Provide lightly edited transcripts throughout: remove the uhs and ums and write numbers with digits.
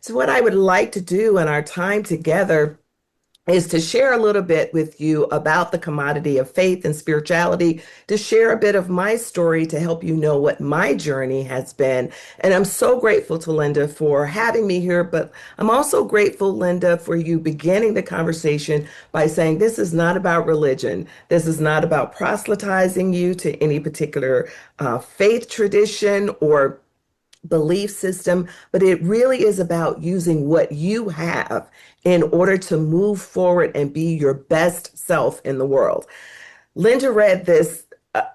So, what I would like to do in our time together is to share a little bit with you about the commodity of faith and spirituality, to share a bit of my story to help you know what my journey has been. And I'm so grateful to Linda for having me here, but I'm also grateful, Linda, for you beginning the conversation by saying this is not about religion. This is not about proselytizing you to any particular faith tradition or belief system, but it really is about using what you have in order to move forward and be your best self in the world. Linda read this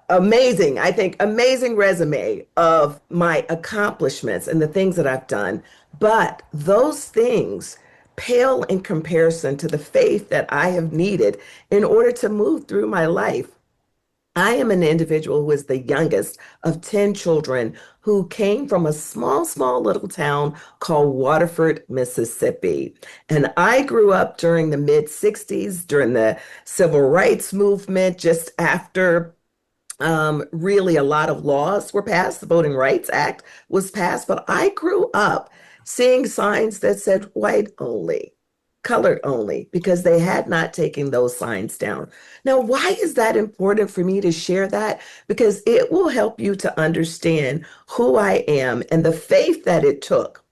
amazing, I think, amazing resume of my accomplishments and the things that I've done. But those things pale in comparison to the faith that I have needed in order to move through my life. I am an individual who is the youngest of 10 children who came from a small, small little town called Waterford, Mississippi. And I grew up during the mid 60s, during the civil rights movement, just after really a lot of laws were passed. The Voting Rights Act was passed, but I grew up seeing signs that said white only, colored only, because they had not taken those signs down. Now, why is that important for me to share that? Because it will help you to understand who I am and the faith that it took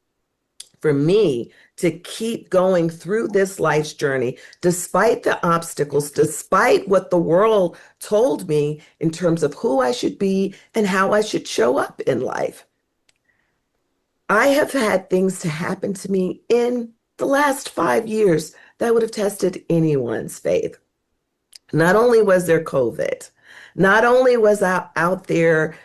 for me to keep going through this life's journey, despite the obstacles, despite what the world told me in terms of who I should be and how I should show up in life. I have had things to happen to me in the last 5 years that would have tested anyone's faith. Not only was there COVID, not only was I out there,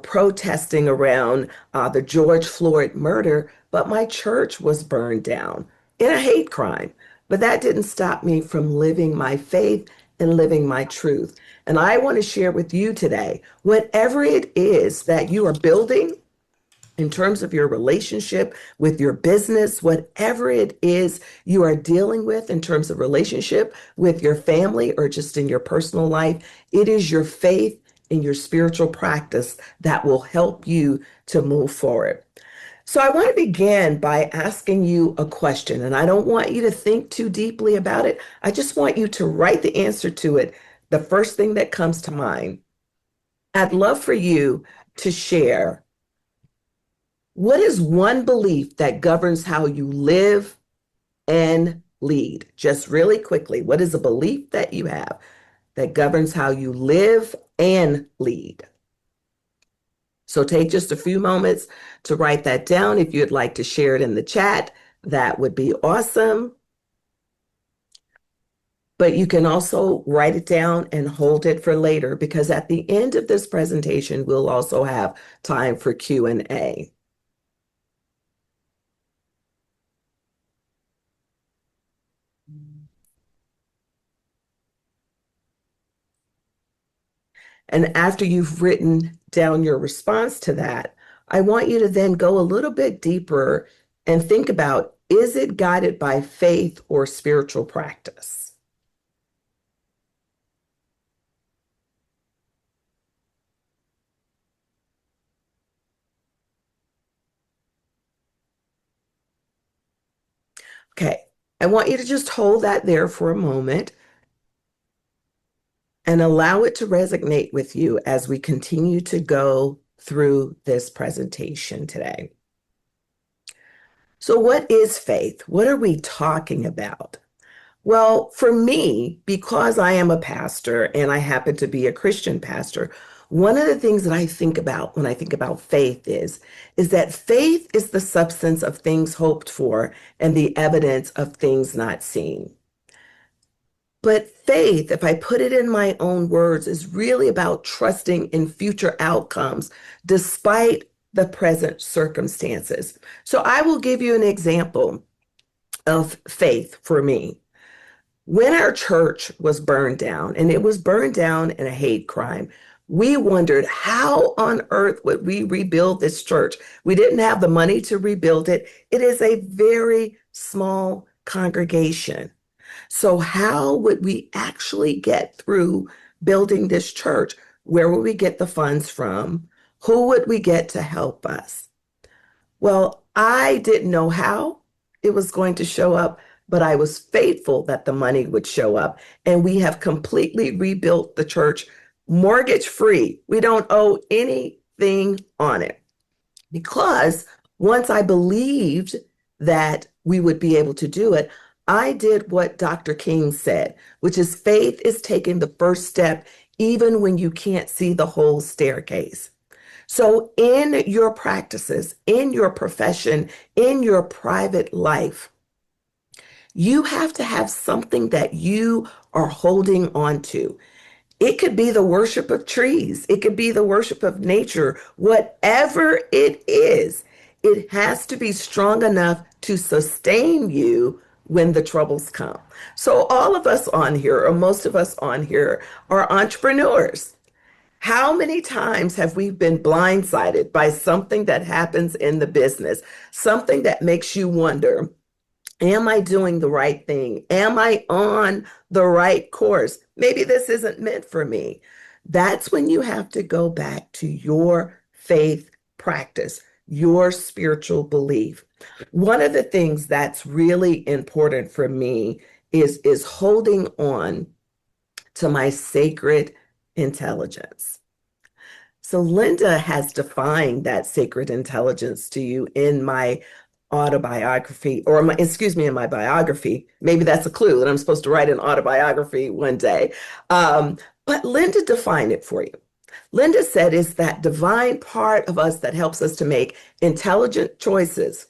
protesting around the George Floyd murder, but my church was burned down in a hate crime. But that didn't stop me from living my faith and living my truth. And I want to share with you today, whatever it is that you are building in terms of your relationship with your business, whatever it is you are dealing with in terms of relationship with your family or just in your personal life, it is your faith and your spiritual practice that will help you to move forward. So I want to begin by asking you a question, and I don't want you to think too deeply about it. I just want you to write the answer to it, the first thing that comes to mind. I'd love for you to share, what is one belief that governs how you live and lead? Just really quickly, what is a belief that you have that governs how you live and lead? So take just a few moments to write that down. If you'd like to share it in the chat, that would be awesome. But you can also write it down and hold it for later, because at the end of this presentation, we'll also have time for Q&A. And after you've written down your response to that, I want you to then go a little bit deeper and think about, is it guided by faith or spiritual practice? Okay, I want you to just hold that there for a moment and allow it to resonate with you as we continue to go through this presentation today. So, what is faith? What are we talking about? Well, for me, because I am a pastor and I happen to be a Christian pastor, one of the things that I think about when I think about faith is that faith is the substance of things hoped for and the evidence of things not seen. But faith, if I put it in my own words, is really about trusting in future outcomes despite the present circumstances. So I will give you an example of faith for me. When our church was burned down, and it was burned down in a hate crime, we wondered how on earth would we rebuild this church? We didn't have the money to rebuild it. It is a very small congregation. So, how would we actually get through building this church? Where would we get the funds from? Who would we get to help us? Well, I didn't know how. it was going to show up, but I was faithful that the money would show up. And we have completely rebuilt the church mortgage free. We don't owe anything on it because once I believed that we would be able to do it, I did what Dr. King said, which is faith is taking the first step even when you can't see the whole staircase. So, in your practices, in your profession, in your private life, you have to have something that you are holding on to. It could be the worship of trees, it could be the worship of nature, whatever it is, it has to be strong enough to sustain you when the troubles come. So, all of us on here, or most of us on here, are entrepreneurs. How many times have we been blindsided by something that happens in the business, something that makes you wonder, am I doing the right thing? Am I on the right course? Maybe this isn't meant for me. That's when you have to go back to your faith practice, your spiritual belief. One of the things that's really important for me is holding on to my sacred intelligence. So Linda has defined that sacred intelligence to you in my autobiography, or my, excuse me, in my biography. Maybe that's a clue that I'm supposed to write an autobiography one day. But Linda defined it for you. Linda said it's that divine part of us that helps us to make intelligent choices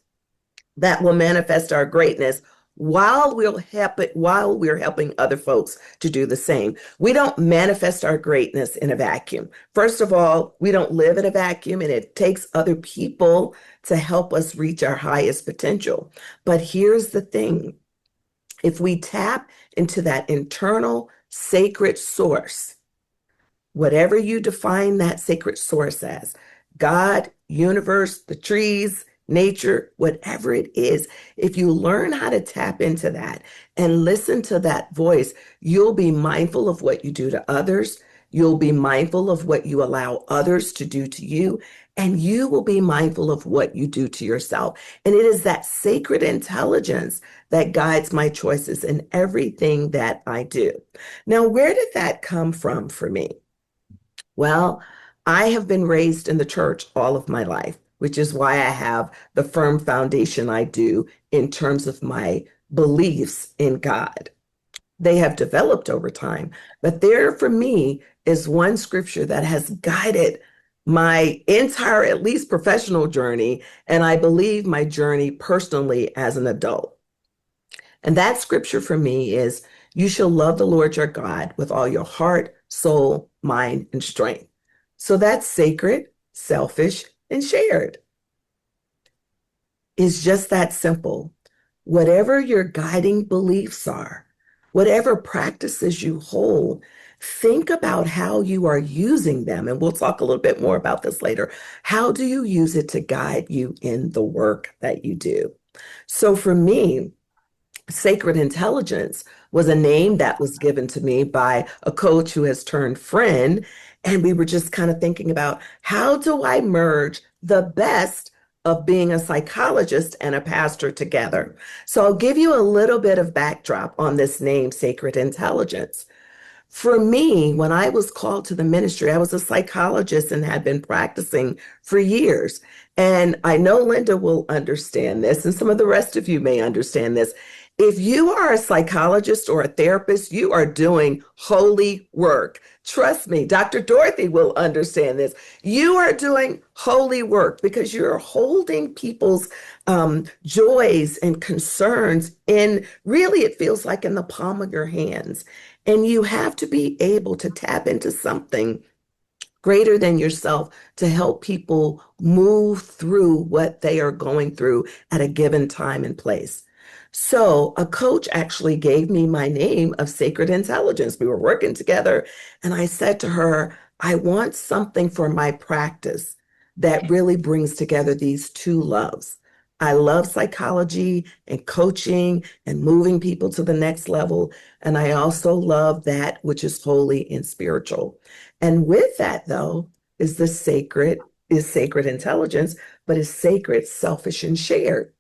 that will manifest our greatness while we're helping other folks to do the same. We don't manifest our greatness in a vacuum. First of all, we don't live in a vacuum, and it takes other people to help us reach our highest potential. But here's the thing. If we tap into that internal sacred source, whatever you define that sacred source as, God, universe, the trees, nature, whatever it is, if you learn how to tap into that and listen to that voice, you'll be mindful of what you do to others. You'll be mindful of what you allow others to do to you, and you will be mindful of what you do to yourself. And it is that sacred intelligence that guides my choices in everything that I do. Now, where did that come from for me? Well, I have been raised in the church all of my life, which is why I have the firm foundation I do in terms of my beliefs in God. They have developed over time, but there for me is one scripture that has guided my entire, at least professional journey, and I believe my journey personally as an adult. And that scripture for me is, you shall love the Lord your God with all your heart, soul, mind, and strength. So that's sacred, selfish, and shared. It's just that simple. Whatever your guiding beliefs are, whatever practices you hold, think about how you are using them. And we'll talk a little bit more about this later. How do you use it to guide you in the work that you do? So for me, sacred intelligence was a name that was given to me by a coach who has turned friend. And we were just kind of thinking about, how do I merge the best of being a psychologist and a pastor together? So I'll give you a little bit of backdrop on this name, sacred intelligence. For me, when I was called to the ministry, I was a psychologist and had been practicing for years. And I know Linda will understand this, and some of the rest of you may understand this. If you are a psychologist or a therapist, you are doing holy work. Trust me, Dr. Dorothy will understand this. You are doing holy work because you're holding people's joys and concerns in, really, it feels like in the palm of your hands. And you have to be able to tap into something greater than yourself to help people move through what they are going through at a given time and place. So a coach actually gave me my name of Sacred Intelligence. We were working together, and I said to her, I want something for my practice that really brings together these two loves. I love psychology and coaching and moving people to the next level. And I also love that which is holy and spiritual. And with that, though, is sacred intelligence, but is sacred, selfish, and shared.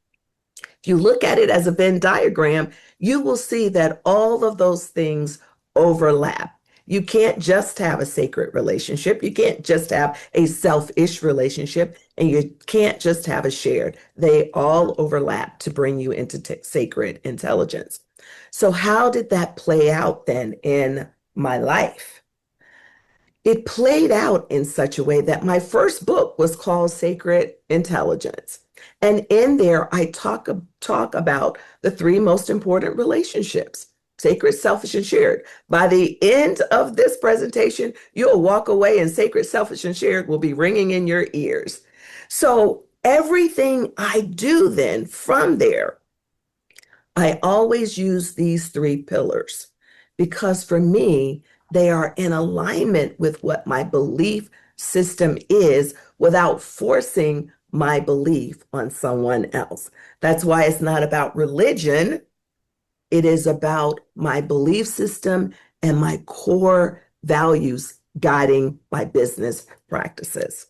If you look at it as a Venn diagram, you will see that all of those things overlap. You can't just have a sacred relationship. You can't just have a selfish relationship, and you can't just have a shared. They all overlap to bring you into sacred intelligence. So, how did that play out then in my life? It played out in such a way that my first book was called Sacred Intelligence. And in there, I talk about the three most important relationships: sacred, selfish, and shared. By the end of this presentation, you'll walk away and sacred, selfish, and shared will be ringing in your ears. So everything I do then from there, I always use these three pillars because for me, they are in alignment with what my belief system is without forcing my belief on someone else. That's why it's not about religion. It is about my belief system and my core values guiding my business practices.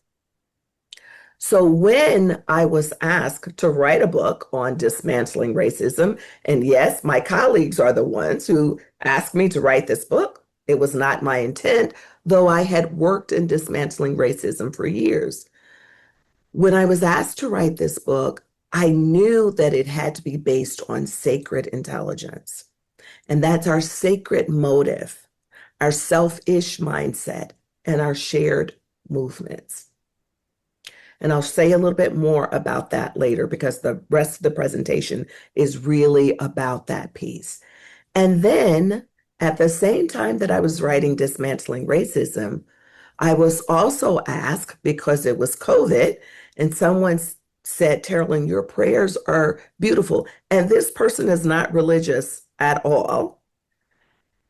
So when I was asked to write a book on dismantling racism, and yes, my colleagues are the ones who asked me to write this book. It was not my intent, though I had worked in dismantling racism for years. When I was asked to write this book, I knew that it had to be based on sacred intelligence. And that's our sacred motive, our selfish mindset, and our shared movements. And I'll say a little bit more about that later because the rest of the presentation is really about that piece. And then at the same time that I was writing Dismantling Racism, I was also asked because it was COVID and someone said, Terrlyn, your prayers are beautiful. And this person is not religious at all,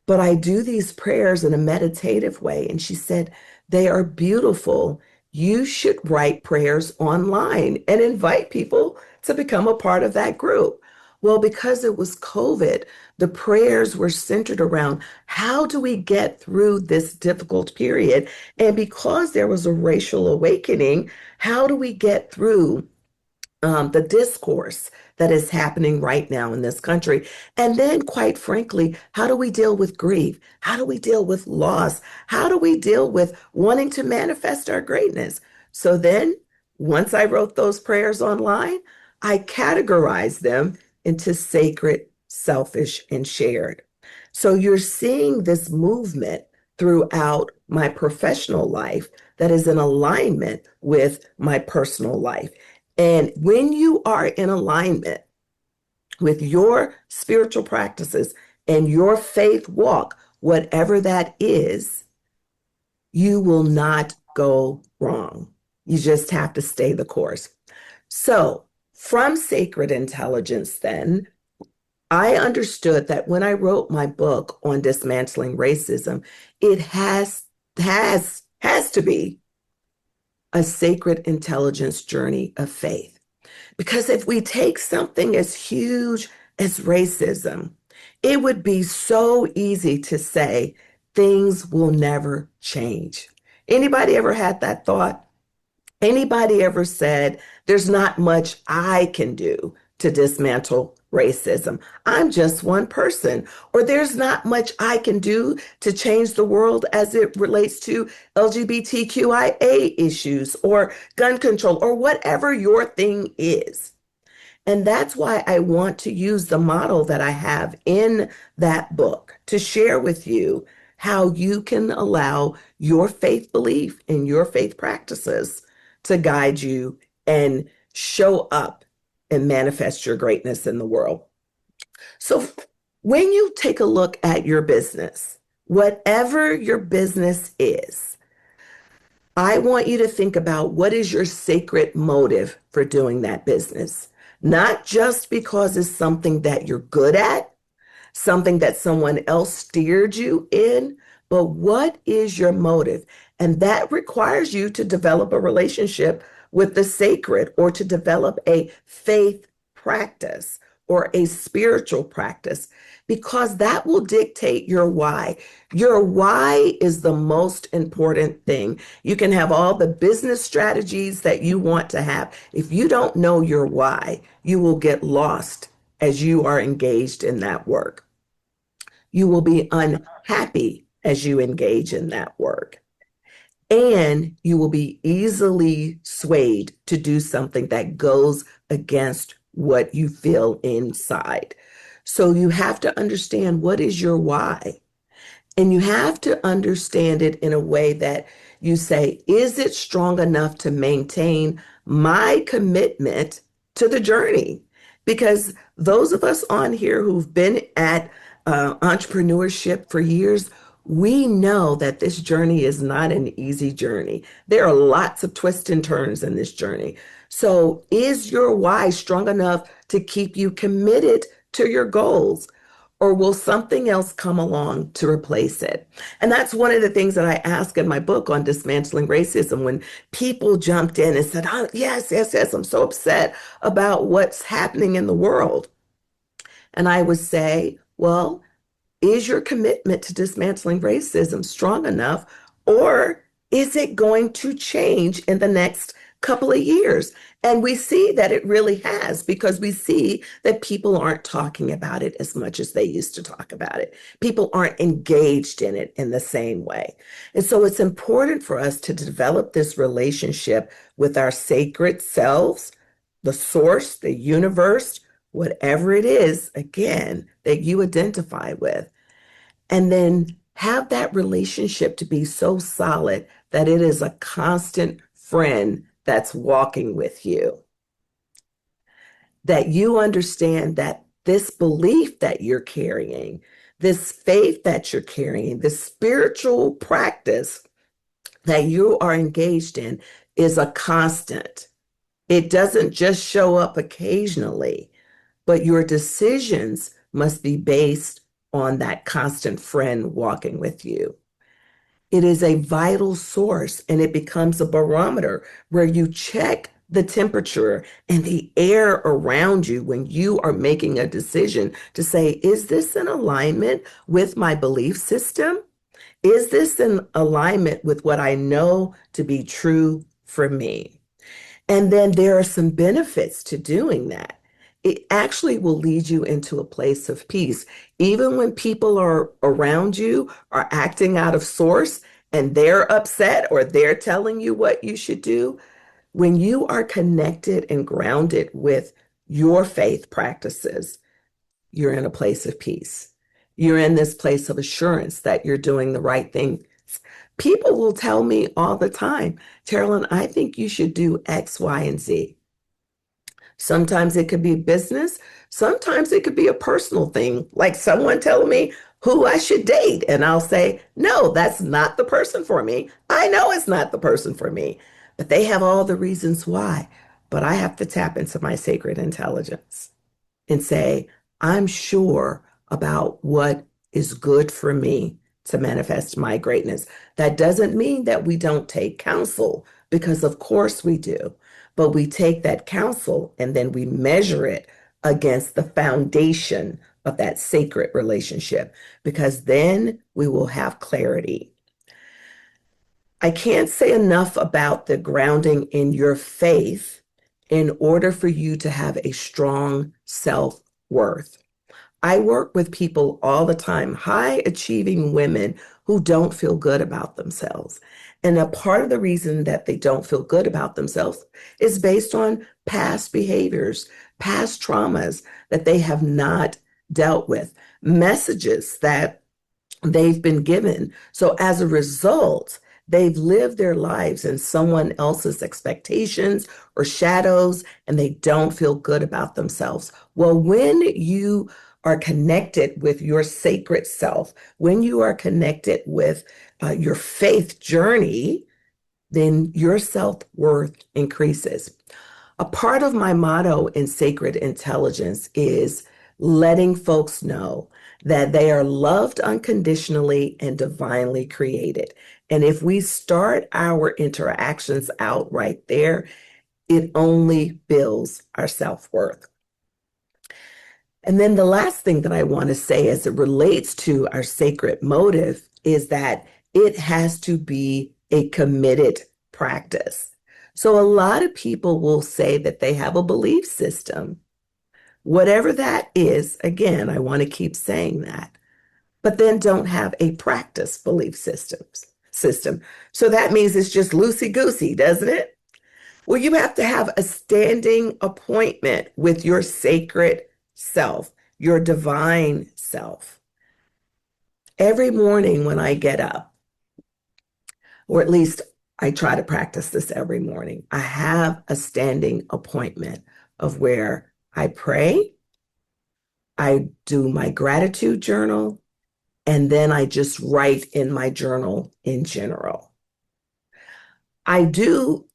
but I do these prayers in a meditative way. And she said, they are beautiful. You should write prayers online and invite people to become a part of that group. Well, because it was COVID, the prayers were centered around how do we get through this difficult period? And because there was a racial awakening, how do we get through the discourse that is happening right now in this country? And then, quite frankly, how do we deal with grief? How do we deal with loss? How do we deal with wanting to manifest our greatness? So then, once I wrote those prayers online, I categorized them into sacred, selfish, and shared. So you're seeing this movement throughout my professional life that is in alignment with my personal life. And when you are in alignment with your spiritual practices and your faith walk, whatever that is, you will not go wrong. You just have to stay the course. So, from sacred intelligence, then, I understood that when I wrote my book on dismantling racism, it has to be a sacred intelligence journey of faith. Because if we take something as huge as racism, it would be so easy to say things will never change. Anybody ever had that thought? Anybody ever said, there's not much I can do to dismantle racism? I'm just one person. Or there's not much I can do to change the world as it relates to LGBTQIA issues or gun control or whatever your thing is. And that's why I want to use the model that I have in that book to share with you how you can allow your faith belief and your faith practices to guide you and show up and manifest your greatness in the world. So when you take a look at your business, whatever your business is, I want you to think about what is your sacred motive for doing that business. Not just because it's something that you're good at, something that someone else steered you in, but what is your motive? And that requires you to develop a relationship with the sacred or to develop a faith practice or a spiritual practice, because that will dictate your why. Your why is the most important thing. You can have all the business strategies that you want to have. If you don't know your why, you will get lost as you are engaged in that work. You will be unhappy as you engage in that work. And you will be easily swayed to do something that goes against what you feel inside. So you have to understand, what is your why? And you have to understand it in a way that you say, is it strong enough to maintain my commitment to the journey? Because those of us on here who've been at entrepreneurship for years, we know that this journey is not an easy journey. There are lots of twists and turns in this journey. So, is your why strong enough to keep you committed to your goals? Or will something else come along to replace it? And that's one of the things that I ask in my book on dismantling racism. When people jumped in and said, oh, yes, yes, yes, I'm so upset about what's happening in the world. And I would say, well, is your commitment to dismantling racism strong enough, or is it going to change in the next couple of years? And we see that it really has, because we see that people aren't talking about it as much as they used to talk about it. People aren't engaged in it in the same way. And so it's important for us to develop this relationship with our sacred selves, the source, the universe, whatever it is, again, that you identify with. And then have that relationship to be so solid that it is a constant friend that's walking with you. That you understand that this belief that you're carrying, this faith that you're carrying, this spiritual practice that you are engaged in is a constant. It doesn't just show up occasionally, but your decisions must be based on that constant friend walking with you. It is a vital source, and it becomes a barometer where you check the temperature and the air around you when you are making a decision to say, is this in alignment with my belief system? Is this in alignment with what I know to be true for me? And then there are some benefits to doing that. It actually will lead you into a place of peace. Even when people are around you are acting out of source and they're upset or they're telling you what you should do, when you are connected and grounded with your faith practices, you're in a place of peace. You're in this place of assurance that you're doing the right thing. People will tell me all the time, Terrlyn, I think you should do X, Y, and Z. Sometimes it could be business. Sometimes it could be a personal thing, like someone telling me who I should date. And I'll say, no, that's not the person for me. I know it's not the person for me, but they have all the reasons why. But I have to tap into my sacred intelligence and say, I'm sure about what is good for me to manifest my greatness. That doesn't mean that we don't take counsel, because of course we do. But we take that counsel and then we measure it against the foundation of that sacred relationship, because then we will have clarity. I can't say enough about the grounding in your faith in order for you to have a strong self-worth. I work with people all the time, high achieving women who don't feel good about themselves. And a part of the reason that they don't feel good about themselves is based on past behaviors, past traumas that they have not dealt with, messages that they've been given. So as a result, they've lived their lives in someone else's expectations or shadows, and they don't feel good about themselves. Well, when you are connected with your sacred self, when you are connected with your faith journey, then your self-worth increases. A part of my motto in sacred intelligence is letting folks know that they are loved unconditionally and divinely created. And if we start our interactions out right there, it only builds our self-worth. And then the last thing that I want to say as it relates to our sacred motive is that it has to be a committed practice. So a lot of people will say that they have a belief system, whatever that is. Again, I want to keep saying that, but then don't have a practice belief system. So that means it's just loosey goosey, doesn't it? Well, you have to have a standing appointment with your sacred self, your divine self. Every morning when I get up, or at least I try to practice this every morning, I have a standing appointment of where I pray, I do my gratitude journal, and then I just write in my journal in general. I do,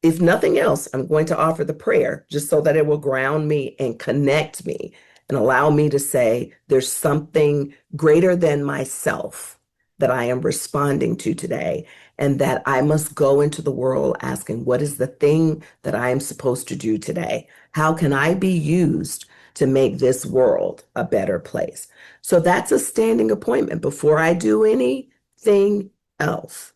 if nothing else, I'm going to offer the prayer just so that it will ground me and connect me and allow me to say there's something greater than myself that I am responding to today, and that I must go into the world asking, what is the thing that I am supposed to do today? How can I be used to make this world a better place? So that's a standing appointment before I do anything else.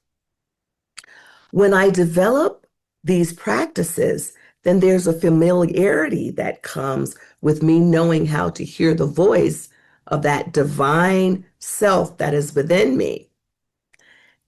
When I develop these practices, then there's a familiarity that comes with me knowing how to hear the voice of that divine self that is within me.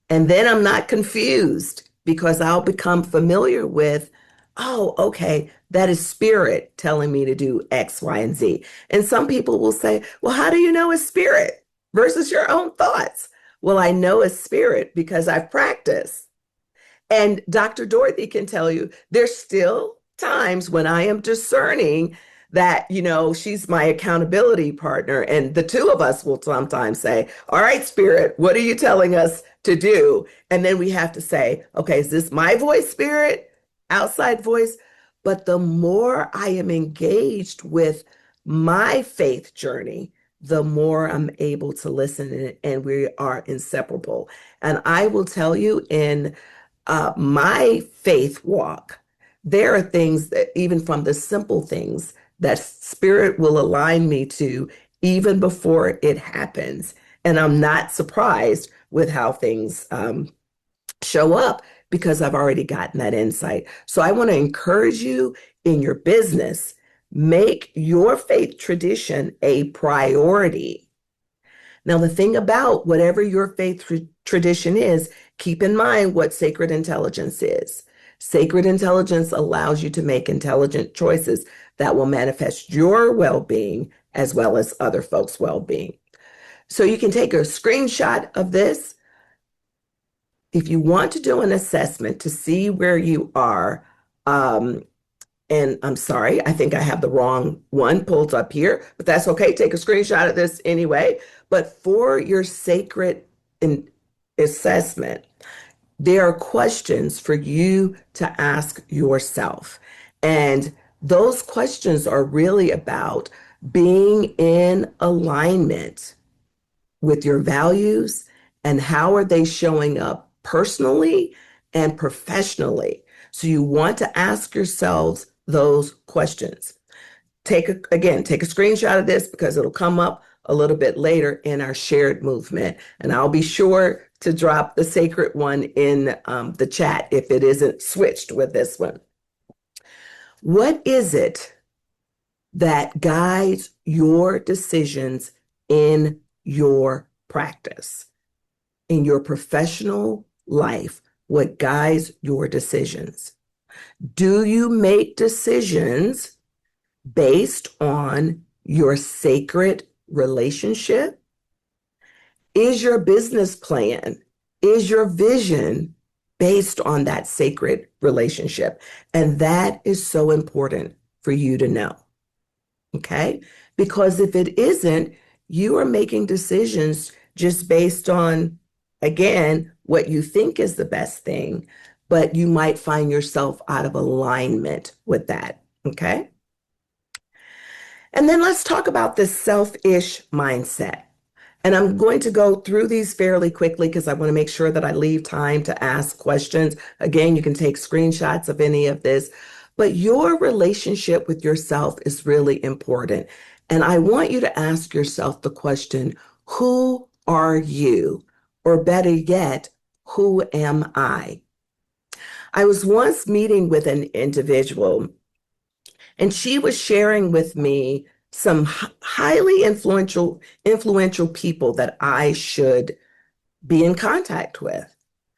And then I'm not confused because I'll become familiar with, oh, okay, that is spirit telling me to do X, Y, and Z. And some people will say, well, how do you know it's spirit versus your own thoughts? Well, I know it's spirit because I've practiced. And Dr. Dorothy can tell you there's still times when I am discerning that, she's my accountability partner. And the two of us will sometimes say, all right, Spirit, what are you telling us to do? And then we have to say, okay, is this my voice, Spirit? Outside voice? But the more I am engaged with my faith journey, the more I'm able to listen, and we are inseparable. And I will tell you, in my faith walk, there are things that, even from the simple things, that spirit will align me to even before it happens. And I'm not surprised with how things show up because I've already gotten that insight. So I want to encourage you in your business, make your faith tradition a priority. Now, the thing about whatever your faith tradition is, keep in mind what sacred intelligence is. Sacred intelligence allows you to make intelligent choices that will manifest your well-being as well as other folks' well-being. So you can take a screenshot of this. If you want to do an assessment to see where you are, and I'm sorry, I think I have the wrong one pulled up here, but that's okay. Take a screenshot of this anyway. But for your sacred assessment, there are questions for you to ask yourself. And those questions are really about being in alignment with your values and how are they showing up personally and professionally. So you want to ask yourselves those questions. Take a screenshot of this because it'll come up a little bit later in our shared movement. And I'll be sure to drop the sacred one in the chat if it isn't switched with this one. What is it that guides your decisions in your practice, in your professional life? What guides your decisions? Do you make decisions based on your sacred relationship? Is your business plan, is your vision based on that sacred relationship? And that is so important for you to know, okay? Because if it isn't, you are making decisions just based on, again, what you think is the best thing, but you might find yourself out of alignment with that, okay? And then let's talk about this selfish mindset. And I'm going to go through these fairly quickly because I want to make sure that I leave time to ask questions. Again, you can take screenshots of any of this, but your relationship with yourself is really important. And I want you to ask yourself the question, who are you? Or better yet, who am I? I was once meeting with an individual, and she was sharing with me some highly influential people that I should be in contact with.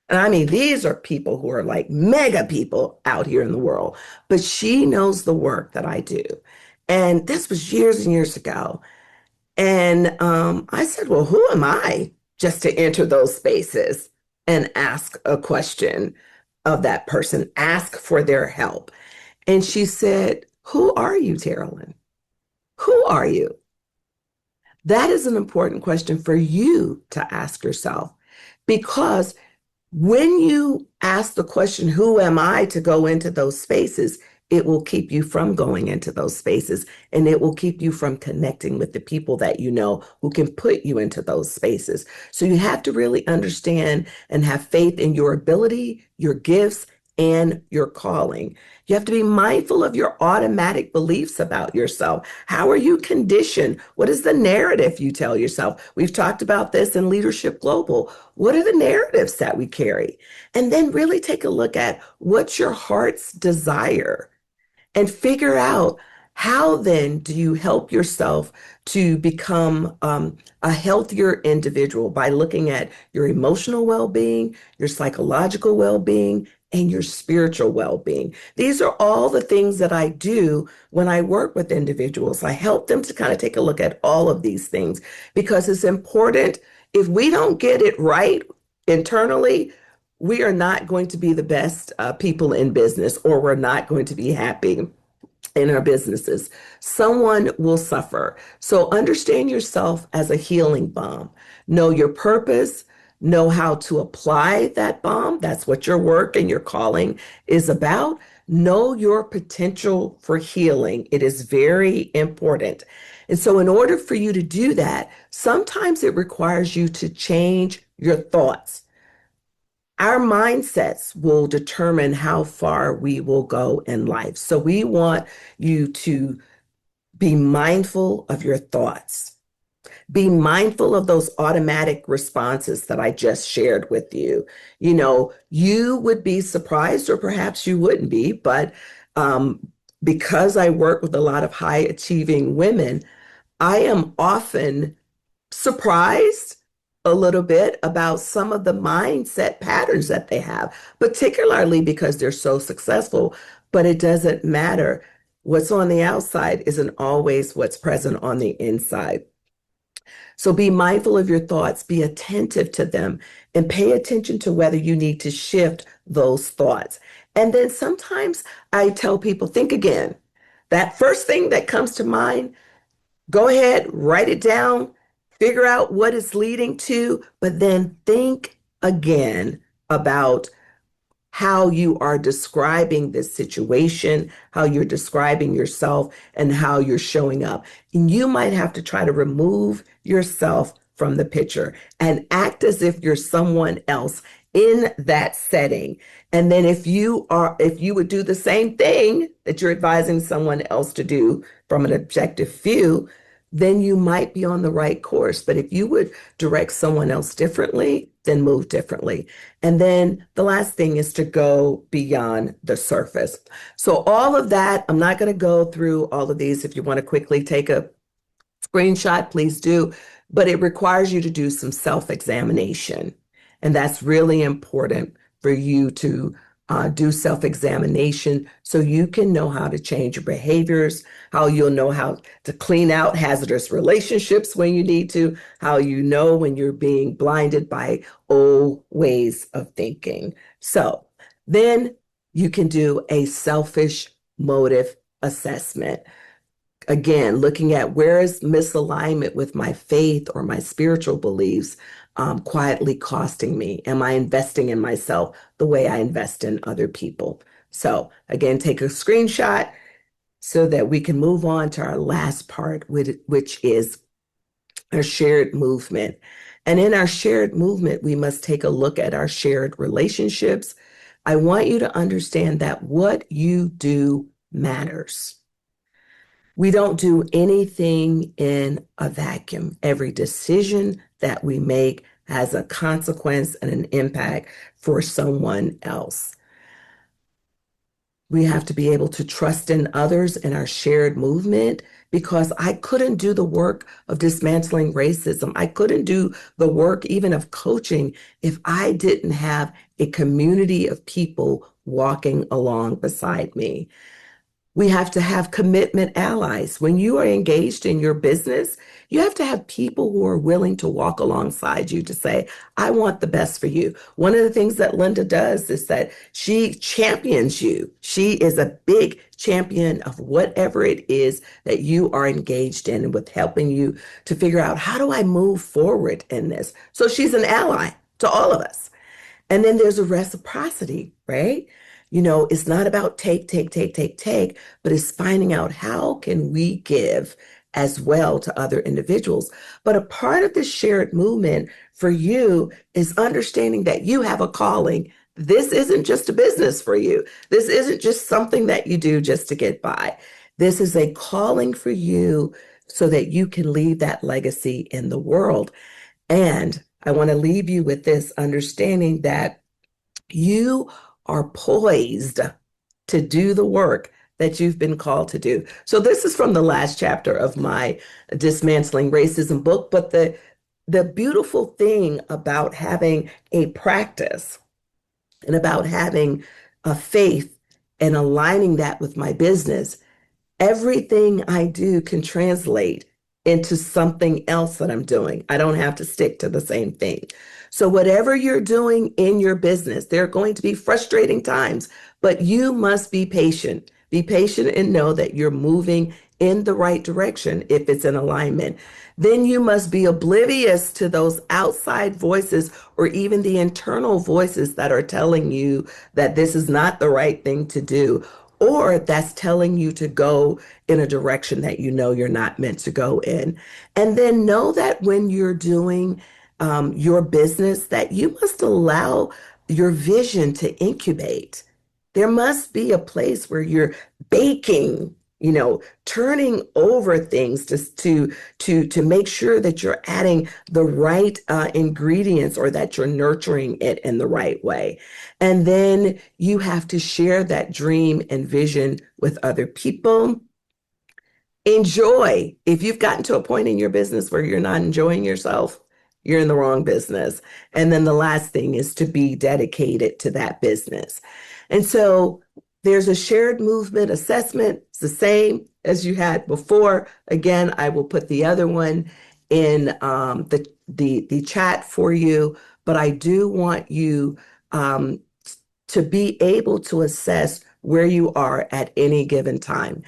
And I mean, these are people who are like mega people out here in the world, but she knows the work that I do. And this was years and years ago. And I said, well, who am I just to enter those spaces and ask a question of that person, ask for their help? And she said, who are you, Terrlyn? Who are you? That is an important question for you to ask yourself because when you ask the question, who am I to go into those spaces, it will keep you from going into those spaces and it will keep you from connecting with the people that you know who can put you into those spaces. So you have to really understand and have faith in your ability, your gifts, and your calling. You have to be mindful of your automatic beliefs about yourself. How are you conditioned? What is the narrative you tell yourself? We've talked about this in Leadership Global. What are the narratives that we carry? And then really take a look at what's your heart's desire and figure out how then do you help yourself to become a healthier individual by looking at your emotional well-being, your psychological well-being, and your spiritual well-being. These are all the things that I do when I work with individuals. I help them to kind of take a look at all of these things because it's important. If we don't get it right internally, we are not going to be the best people in business, or we're not going to be happy in our businesses. Someone will suffer. So understand yourself as a healing balm. Know your purpose, know how to apply that balm. That's what your work and your calling is about. Know your potential for healing. It is very important. And so, in order for you to do that, sometimes it requires you to change your thoughts. Our mindsets will determine how far we will go in life. So we want you to be mindful of your thoughts. Be mindful of those automatic responses that I just shared with you. You know, you would be surprised, or perhaps you wouldn't be, but because I work with a lot of high achieving women, I am often surprised a little bit about some of the mindset patterns that they have, particularly because they're so successful. But it doesn't matter. What's on the outside isn't always what's present on the inside. So be mindful of your thoughts, be attentive to them, and pay attention to whether you need to shift those thoughts. And then sometimes I tell people, think again. That first thing that comes to mind, go ahead, write it down, figure out what it's leading to, but then think again about how you are describing this situation, how you're describing yourself, and how you're showing up. And you might have to try to remove yourself from the picture and act as if you're someone else in that setting. And then if you would do the same thing that you're advising someone else to do from an objective view, then you might be on the right course. But if you would direct someone else differently, then move differently. And then the last thing is to go beyond the surface. So all of that, I'm not going to go through all of these. If you want to quickly take a screenshot, please do. But it requires you to do some self-examination. And that's really important for you to do self-examination so you can know how to change your behaviors, how you'll know how to clean out hazardous relationships when you need to, how you know when you're being blinded by old ways of thinking. So then you can do a selfish motive assessment. Again, looking at where is misalignment with my faith or my spiritual beliefs quietly costing me? Am I investing in myself the way I invest in other people? So again, take a screenshot so that we can move on to our last part, which is our shared movement. And in our shared movement, we must take a look at our shared relationships. I want you to understand that what you do matters. We don't do anything in a vacuum. Every decision that we make has a consequence and an impact for someone else. We have to be able to trust in others in our shared movement because I couldn't do the work of dismantling racism. I couldn't do the work even of coaching if I didn't have a community of people walking along beside me. We have to have commitment allies. When you are engaged in your business, you have to have people who are willing to walk alongside you to say, I want the best for you. One of the things that Linda does is that she champions you. She is a big champion of whatever it is that you are engaged in with helping you to figure out how do I move forward in this. So she's an ally to all of us. And then there's a reciprocity, right? It's not about take, but it's finding out how can we give as well to other individuals. But a part of this shared movement for you is understanding that you have a calling. This isn't just a business for you. This isn't just something that you do just to get by. This is a calling for you so that you can leave that legacy in the world. And I want to leave you with this understanding that you are poised to do the work that you've been called to do. So this is from the last chapter of my Dismantling Racism book, but the beautiful thing about having a practice and about having a faith and aligning that with my business, everything I do can translate into something else that I'm doing. I don't have to stick to the same thing. So, whatever you're doing in your business, there are going to be frustrating times, but you must be patient. Be patient and know that you're moving in the right direction if it's in alignment. Then you must be oblivious to those outside voices or even the internal voices that are telling you that this is not the right thing to do, or that's telling you to go in a direction that you know you're not meant to go in. And then know that when you're doing your business, that you must allow your vision to incubate. There must be a place where you're baking, turning over things to make sure that you're adding the right ingredients or that you're nurturing it in the right way. And then you have to share that dream and vision with other people. Enjoy. If you've gotten to a point in your business where you're not enjoying yourself, you're in the wrong business. And then the last thing is to be dedicated to that business. And so there's a shared movement assessment. It's the same as you had before. Again, I will put the other one in the chat for you, but I do want you to be able to assess where you are at any given time.